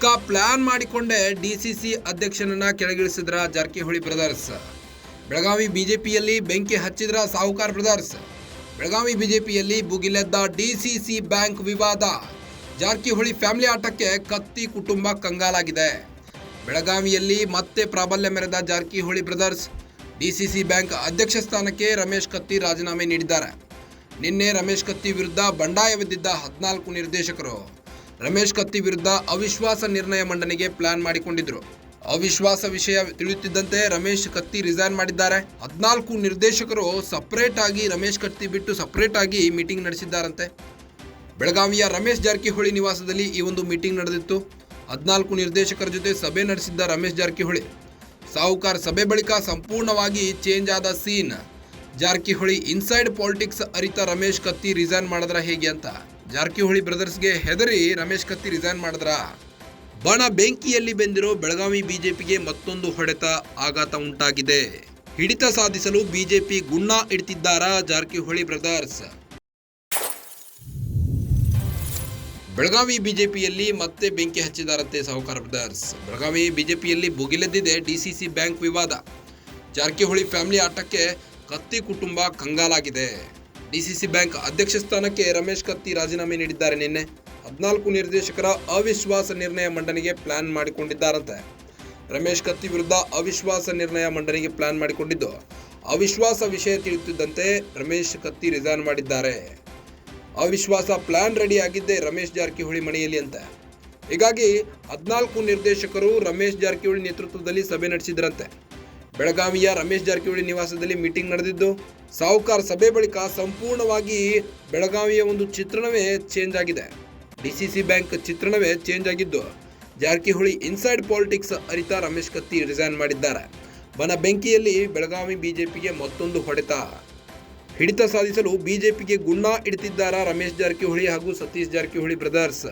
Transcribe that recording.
ಪಕ್ಕಾ ಪ್ಲಾನ್ ಮಾಡಿಕೊಂಡೇ DCC ಅಧ್ಯಕ್ಷನನ್ನ ಕೆಳಗಿಳಿಸಿದ್ರ Jarkiholi brothers. Belagavi ಬಿಜೆಪಿಯಲ್ಲಿ ಬೆಂಕಿ ಹಚ್ಚಿದ್ರ ಸಾಹುಕಾರ್ ಬ್ರದರ್ಸ್. ಬೆಳಗಾವಿ ಬಿಜೆಪಿಯಲ್ಲಿ ಭುಗಿಲೆದ್ದ ಡಿಸಿಸಿ ಬ್ಯಾಂಕ್ ವಿವಾದ. ಜಾರಕಿಹೊಳಿ ಫ್ಯಾಮಿಲಿ ಆಟಕ್ಕೆ ಕತ್ತಿ ಕುಟುಂಬ ಕಂಗಾಲಾಗಿದೆ. ಬೆಳಗಾವಿಯಲ್ಲಿ ಮತ್ತೆ ಪ್ರಾಬಲ್ಯ ಮೆರೆದ ಜಾರಕಿಹೊಳಿ ಬ್ರದರ್ಸ್ ಡಿಸಿಸಿ ಬ್ಯಾಂಕ್ ಅಧ್ಯಕ್ಷ ಸ್ಥಾನಕ್ಕೆ ರಮೇಶ್ ಕತ್ತಿ ರಾಜೀನಾಮೆ ನೀಡಿದ್ದಾರೆ. ನಿನ್ನೆ ರಮೇಶ್ ಕತ್ತಿ ವಿರುದ್ಧ ಬಂಡಾಯವೆದ್ದಿದ್ದ 14 ನಿರ್ದೇಶಕರು ರಮೇಶ್ ಕತ್ತಿ ವಿರುದ್ಧ ಅವಿಶ್ವಾಸ ನಿರ್ಣಯ ಮಂಡನೆಗೆ ಪ್ಲಾನ್ ಮಾಡಿಕೊಂಡಿದ್ರು. ಅವಿಶ್ವಾಸ ವಿಷಯ ತಿಳಿಯುತ್ತಿದ್ದಂತೆ ರಮೇಶ್ ಕತ್ತಿ ರಿಸೈನ್ ಮಾಡಿದ್ದಾರೆ. 14 ನಿರ್ದೇಶಕರು ಸಪರೇಟ್ ಆಗಿ ರಮೇಶ್ ಕತ್ತಿ ಬಿಟ್ಟು ಸಪರೇಟ್ ಆಗಿ ಮೀಟಿಂಗ್ ನಡೆಸಿದ್ದಾರಂತೆ. ಬೆಳಗಾವಿಯ ರಮೇಶ್ ಜಾರಕಿಹೊಳಿ ನಿವಾಸದಲ್ಲಿ ಈ ಒಂದು ಮೀಟಿಂಗ್ ನಡೆದಿತ್ತು. 14 ನಿರ್ದೇಶಕರ ಜೊತೆ ಸಭೆ ನಡೆಸಿದ್ದ ರಮೇಶ್ ಜಾರಕಿಹೊಳಿ ಸಾಹುಕಾರ್ ಸಭೆ ಬಳಿಕ ಸಂಪೂರ್ಣವಾಗಿ ಚೇಂಜ್ ಆದ ಸೀನ್. ಜಾರಕಿಹೊಳಿ ಇನ್ಸೈಡ್ ಪಾಲಿಟಿಕ್ಸ್ ಅರಿತ ರಮೇಶ್ ಕತ್ತಿ ರಿಸೈನ್ ಮಾಡಿದ್ರ ಹೇಗೆ ಅಂತ. ಜಾರಕಿಹೊಳಿ ಬ್ರದರ್ಸ್ಗೆ ಹೆದರಿ ರಮೇಶ್ ಕತ್ತಿ ರಿಸೈನ್ ಮಾಡಿದ್ರ. ಬಣ ಬೆಂಕಿಯಲ್ಲಿ ಬೆಂದಿರೋ ಬೆಳಗಾವಿ ಬಿಜೆಪಿಗೆ ಮತ್ತೊಂದು ಹೊಡೆತ, ಆಘಾತ ಉಂಟಾಗಿದೆ. ಹಿಡಿತ ಸಾಧಿಸಲು ಬಿಜೆಪಿ ಗುಣ್ಣ ಇಡ್ತಿದ್ದಾರಾ ಜಾರಕಿಹೊಳಿ ಬ್ರದರ್ಸ್? ಬೆಳಗಾವಿ ಬಿಜೆಪಿಯಲ್ಲಿ ಮತ್ತೆ ಬೆಂಕಿ ಹಚ್ಚಿದಾರಂತೆ ಸಾಹುಕಾರ್ ಬ್ರದರ್ಸ್. ಬೆಳಗಾವಿ ಬಿಜೆಪಿಯಲ್ಲಿ ಭುಗಿಲೆದ್ದಿದೆ ಡಿಸಿಸಿ ಬ್ಯಾಂಕ್ ವಿವಾದ. ಜಾರಕಿಹೊಳಿ ಫ್ಯಾಮಿಲಿ ಆಟಕ್ಕೆ ಕತ್ತಿ ಕುಟುಂಬ ಕಂಗಾಲಾಗಿದೆ. ಡಿಸಿಸಿ ಬ್ಯಾಂಕ್ ಅಧ್ಯಕ್ಷ ಸ್ಥಾನಕ್ಕೆ ರಮೇಶ್ ಕತ್ತಿ ರಾಜೀನಾಮೆ ನೀಡಿದ್ದಾರೆ. ನಿನ್ನೆ 14 ನಿರ್ದೇಶಕರ ಅವಿಶ್ವಾಸ ನಿರ್ಣಯ ಮಂಡನೆಗೆ ಪ್ಲಾನ್ ಮಾಡಿಕೊಂಡಿದ್ದಾರಂತೆ. ರಮೇಶ್ ಕತ್ತಿ ವಿರುದ್ಧ ಅವಿಶ್ವಾಸ ನಿರ್ಣಯ ಮಂಡನೆಗೆ ಪ್ಲಾನ್ ಮಾಡಿಕೊಂಡಿದ್ದು, ಅವಿಶ್ವಾಸ ವಿಷಯ ತಿಳಿಯುತ್ತಿದ್ದಂತೆ ರಮೇಶ್ ಕತ್ತಿ ರಿಸೈನ್ ಮಾಡಿದ್ದಾರೆ. ಅವಿಶ್ವಾಸ ಪ್ಲಾನ್ ರೆಡಿ ಆಗಿದ್ದೆ ರಮೇಶ್ ಜಾರಕಿಹೊಳಿ ಮನೆಯಲ್ಲಿ ಅಂತ. ಹೀಗಾಗಿ 14 ನಿರ್ದೇಶಕರು ರಮೇಶ್ ಜಾರಕಿಹೊಳಿ ನೇತೃತ್ವದಲ್ಲಿ ಸಭೆ ನಡೆಸಿದ್ರಂತೆ. ಬೆಳಗಾವಿಯ ರಮೇಶ್ ಜಾರಕಿಹೊಳಿ ನಿವಾಸದಲ್ಲಿ ಮೀಟಿಂಗ್ ನಡೆದಿದ್ದು, ಸಾಹುಕಾರ್ ಸಭೆ ಬಳಿಕ ಸಂಪೂರ್ಣವಾಗಿ ಬೆಳಗಾವಿಯ ಒಂದು ಚಿತ್ರಣವೇ ಚೇಂಜ್ ಆಗಿದೆ. ಡಿಸಿಸಿ ಬ್ಯಾಂಕ್ ಚಿತ್ರಣವೇ ಚೇಂಜ್ ಆಗಿದ್ದು, ಜಾರಕಿಹೊಳಿ ಇನ್ಸೈಡ್ ಪಾಲಿಟಿಕ್ಸ್ ಅರಿತ ರಮೇಶ್ ಕತ್ತಿ ರಿಸೈನ್ ಮಾಡಿದ್ದಾರೆ. ಬನ ಬೆಂಕಿಯಲ್ಲಿ ಬೆಳಗಾವಿ ಬಿಜೆಪಿಗೆ ಮತ್ತೊಂದು ಹೊಡೆತ. ಹಿಡಿತ ಸಾಧಿಸಲು ಬಿಜೆಪಿಗೆ ಗುಣ್ಣ ಇಡ್ತಿದ್ದಾರಾ ರಮೇಶ್ ಜಾರಕಿಹೊಳಿ ಹಾಗೂ ಸತೀಶ್ ಜಾರಕಿಹೊಳಿ ಬ್ರದರ್ಸ್?